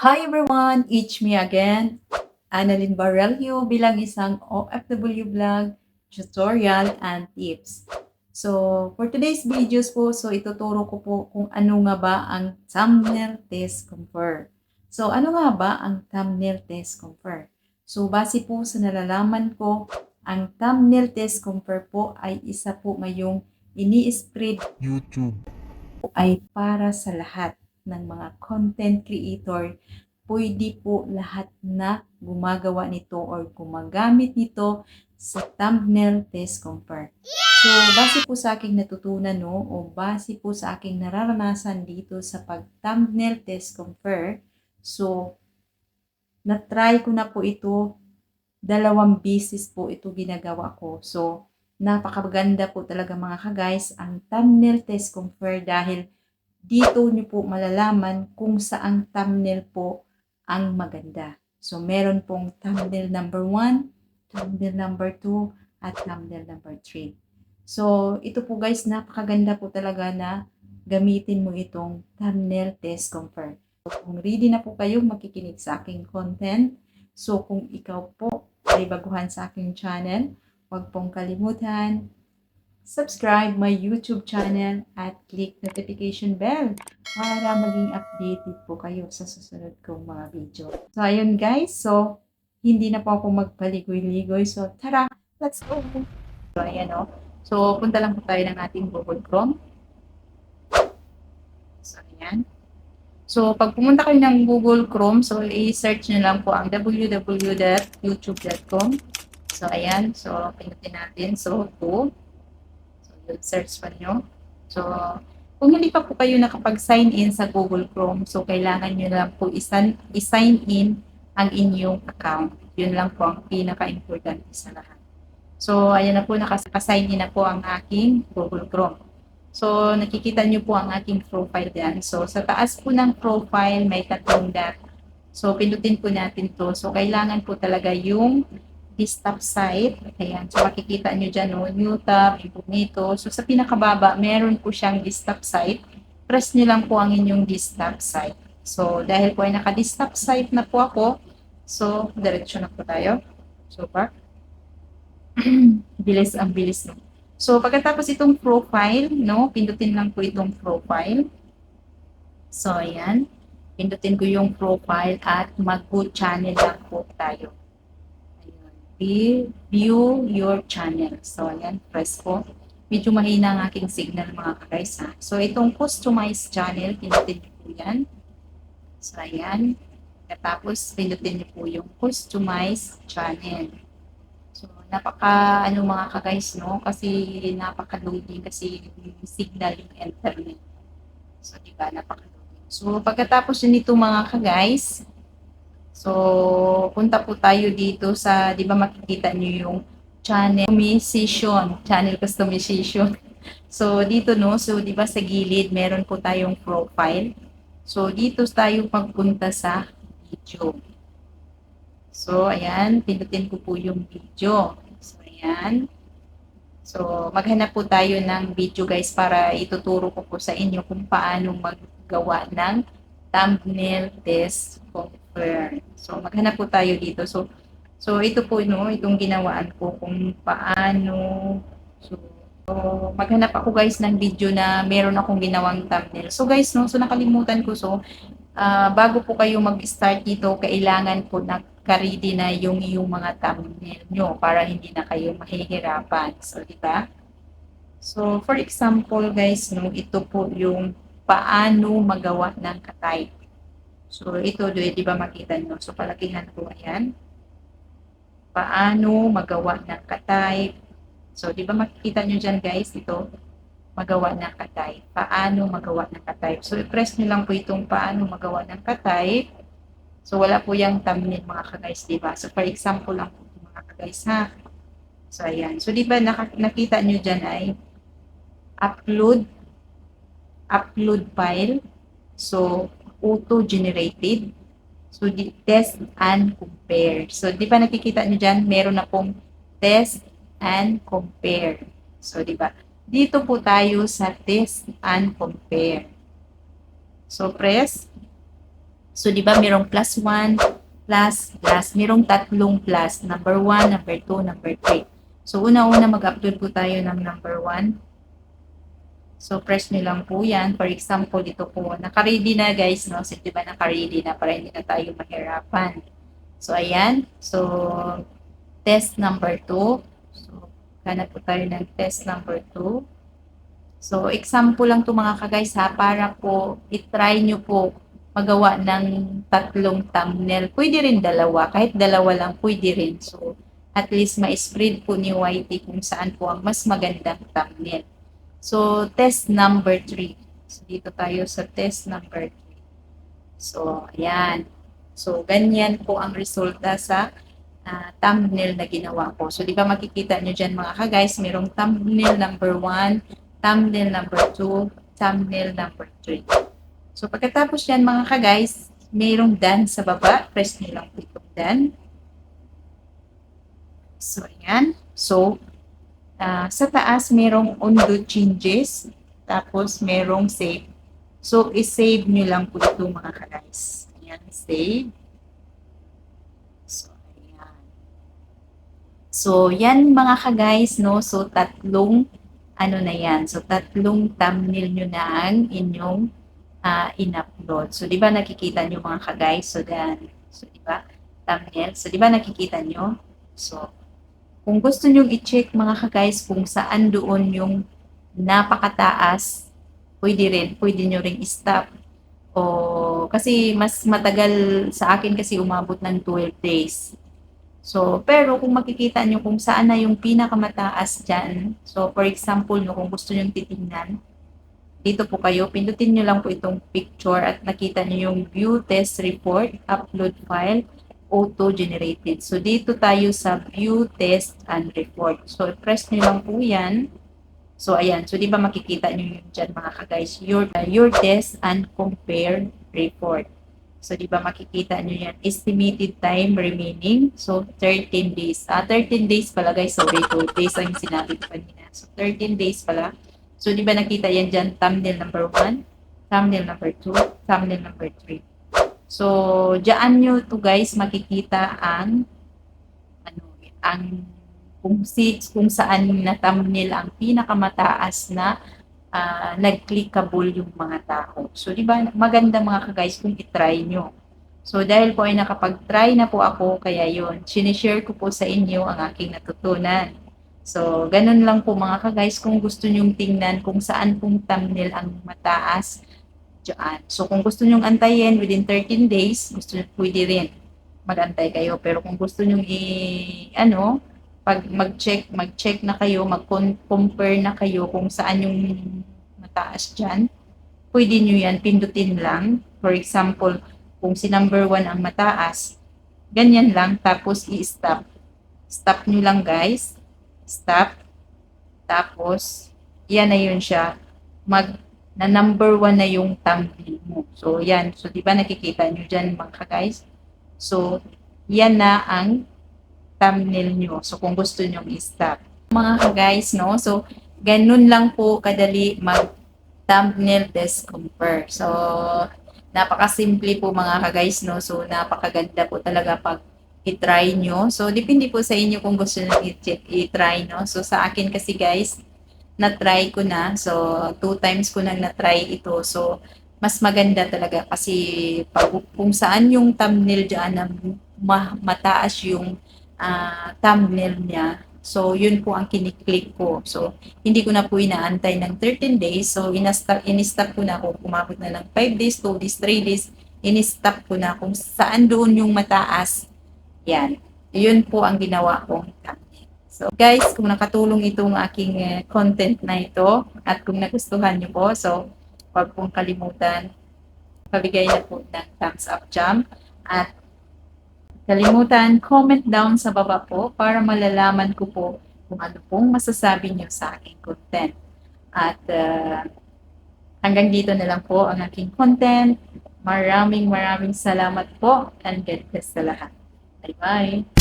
Hi everyone! It's me again, Annalyn Barrelio bilang isang OFW vlog, tutorial, and tips. So, for today's videos po, ituturo ko po kung ano nga ba ang thumbnail test compare. So, ano nga ba ang thumbnail test compare? So, base po sa nalalaman ko, ang thumbnail test compare po ay isa po ngayong ini-spread YouTube. ay para sa lahat ng mga content creator. Pwede po lahat na gumagawa nito or gumagamit nito sa thumbnail test compare. So, base po sa aking natutunan o base po sa aking nararanasan dito sa pag-thumbnail test compare, so, na-try ko na po ito, 2 beses po ito ginagawa ko. So, napakaganda po talaga mga ka-guys ang thumbnail test compare dahil dito nyo po malalaman kung saang thumbnail po ang maganda. So, meron pong thumbnail number 1, thumbnail number 2, at thumbnail number 3. So, ito po guys, napakaganda po talaga na gamitin mo itong thumbnail test compare. So, kung ready na po kayong makikinig sa aking content, so kung ikaw po ay baguhan sa aking channel, huwag pong kalimutan subscribe my YouTube channel at click notification bell para maging updated po kayo sa susunod kong mga video. So, ayun guys. So, hindi na po ako magpaligoy-ligoy. So, tara, let's go! So, ayan o. So, punta lang po tayo ng ating Google Chrome. So, ayan. So, pag pumunta kayo ng Google Chrome, so, i-search nyo lang po ang www.youtube.com. So, ayan. So, pinutin natin. So, go. Search pa nyo. So, kung hindi pa po kayo nakapag-sign in sa Google Chrome, so kailangan nyo lang po i-sign in ang inyong account. Yun lang po ang pinaka-importante sa lahat. So, ayan na po, nakasign in na po ang aking Google Chrome. So, nakikita nyo po ang aking profile dyan. So, sa taas po ng profile, may 3 dot. So, pindutin po natin to. So, kailangan po talaga yung desktop site. Ayan. So, makikita nyo dyan, new tab, incognito. So, sa pinakababa, meron po siyang desktop site. Press nyo lang po ang inyong desktop site. So, dahil po ay naka-desktop site na po ako, so, diretso na po tayo. So, back. Bilis ang bilis. No? So, pagkatapos itong profile, no, pindutin lang po itong profile. So, ayan. Pindutin ko yung profile at mag-go channel lang po tayo. View your channel. So, ayan, press po. Medyo mahina ang aking signal mga guys ha. So, itong customize channel, pindutin niyo po yan. So, ayan. Tapos, pindutin niyo po yung customize channel. So, mga ka-guys, no? Kasi napaka-loading kasi yung signal yung internet. So, di ba, napaka-loading. So, pagkatapos nito mga ka-guys, so, punta po tayo dito sa, di ba makikita nyo yung channel customization. So, dito no, so di ba sa gilid, meron po tayong profile. So, dito tayo pagpunta sa video. So, ayan, pindutin ko po yung video. So, ayan. So, maghanap po tayo ng video guys para ituturo ko po sa inyo kung paano maggawa ng thumbnail test compare. So, maghanap po tayo dito. So ito po, no, itong ginawaan ko kung paano. So, maghanap ako guys ng video na meron akong ginawang thumbnail. So guys, no, so nakalimutan ko. So, bago po kayo mag-start dito, kailangan po naka-ready na yung mga thumbnail nyo para hindi na kayo mahihirapan. So, di ba? So, for example, guys, no, ito po yung paano magawa ng ka-type. So, ito, di ba makita nyo? So, palakihan ko, ayan. Paano magawa ng ka-type. So, di ba makikita nyo dyan, guys, ito, magawa ng ka-type. Paano magawa ng ka-type. So, i-press nyo lang po itong paano magawa ng ka-type. So, wala po yung thumbnail mga ka-guys, di ba? So, for example lang po mga ka-guys, ha? So, ayan. So, di ba nakita nyo dyan ay upload file. So, auto-generated. So, test and compare. So, di ba nakikita nyo dyan, meron na pong test and compare. So, di ba? Dito po tayo sa test and compare. So, press. So, di ba, merong plus 1, plus, merong tatlong plus. Number 1, number 2, number 3. So, una-una mag-upload po tayo ng number 1. So, press nyo lang po yan. For example, dito po, naka-ready na guys, no? So, di ba naka-ready na para hindi na tayo mahirapan. So, ayan. So, test number 2. So, hanap po tayo ng test number 2. So, example lang to mga ka-guys ha, para po itry nyo po magawa ng tatlong thumbnail. Pwede rin dalawa, kahit dalawa lang pwede rin. So, at least ma-spread po ni YT kung saan po ang mas magandang thumbnail. So, test number 3. So, dito tayo sa test number 3. So, ayan. So, ganyan po ang resulta sa thumbnail na ginawa ko. So, di ba makikita nyo dyan mga ka-guys, merong thumbnail number 1, thumbnail number 2, thumbnail number 3. So, pagkatapos yan mga ka-guys, mayroong done sa baba. Press nyo lang po itong done. So, ayan. So, sa taas, merong undo changes. Tapos, merong save. So, i-save nyo lang po ito mga ka-guys. Ayan, save. So, ayan. So, yan mga ka-guys, no? So, tatlong na yan. So, tatlong thumbnail nyo na ang inyong in-upload. So, di ba nakikita nyo mga ka-guys? So, then, so, di ba? Thumbnail. So, di ba nakikita nyo? So, kung gusto nyo i-check mga ka-guys kung saan doon yung napakataas, pwede rin. Pwede nyo ring i-stop. O, kasi mas matagal sa akin kasi umabot ng 12 days. So, pero kung makikita nyo kung saan na yung pinakamataas dyan, so for example, no, kung gusto nyo titingnan, dito po kayo, pindutin nyo lang po itong picture at nakita nyo yung view test report, upload file, auto-generated. So, dito tayo sa view test and report. So, press nyo lang po yan. So, ayan. So, di ba makikita nyo yun dyan mga ka-guys, your test and compare report. So, di ba makikita nyo yan? Estimated time remaining. So, 13 days. 13 days pala guys. Sorry, 2 days ang sinabi ko kanina. So, 13 days pala. So, di ba nakita yan dyan? Thumbnail number 1, thumbnail number 2, thumbnail number 3. So, dyan nyo to guys makikita ang kung saan na thumbnail ang pinakamataas na nag-clickable yung mga tao. So, di ba, maganda mga ka-guys kung itry nyo. So, dahil po ay nakapag-try na po ako, kaya yun, sinishare ko po sa inyo ang aking natutunan. So, ganun lang po mga ka-guys, kung gusto nyong tingnan kung saan pong thumbnail ang mataas, dyan. So, kung gusto nyong antayin within 13 days, gusto nyo, pwede rin mag-antay kayo. Pero kung gusto nyong pag mag-check na kayo, mag-compare na kayo kung saan yung mataas dyan, pwede nyo yan, pindutin lang. For example, kung si number 1 ang mataas, ganyan lang, tapos i-stop. Stop nyo lang guys. Stop. Tapos, yan na yun siya. Na number 1 na yung thumbnail mo. So, yan. So, di ba nakikita nyo dyan mga guys? So, yan na ang thumbnail nyo. So, kung gusto nyo i-stop. Mga guys, no? So, ganun lang po kadali mag-thumbnail test compare. So, napakasimple po mga guys, no? So, napakaganda po talaga pag i-try nyo. So, depende po sa inyo kung gusto nyo i-try, no? So, sa akin kasi guys, na-try ko na. So, 2 times ko nang na-try ito. So, mas maganda talaga kasi kung saan yung thumbnail dyan na mataas yung thumbnail niya. So, yun po ang kiniklik ko. So, hindi ko na po inaantay ng 13 days. So, in-stop ko na kung umabot na ng 5 days, 2 days, 3 days. In-stop ko na kung saan doon yung mataas. Yan. Yun po ang ginawa kong thumbnail. So, guys, kung nakatulong itong aking content na ito at kung nagustuhan nyo po, so, huwag pong kalimutan, pabigay na po ng thumbs up jam at kalimutan, comment down sa baba po para malalaman ko po kung ano pong masasabi niyo sa aking content. At hanggang dito na lang po ang aking content. Maraming salamat po and God bless sa lahat. Bye-bye!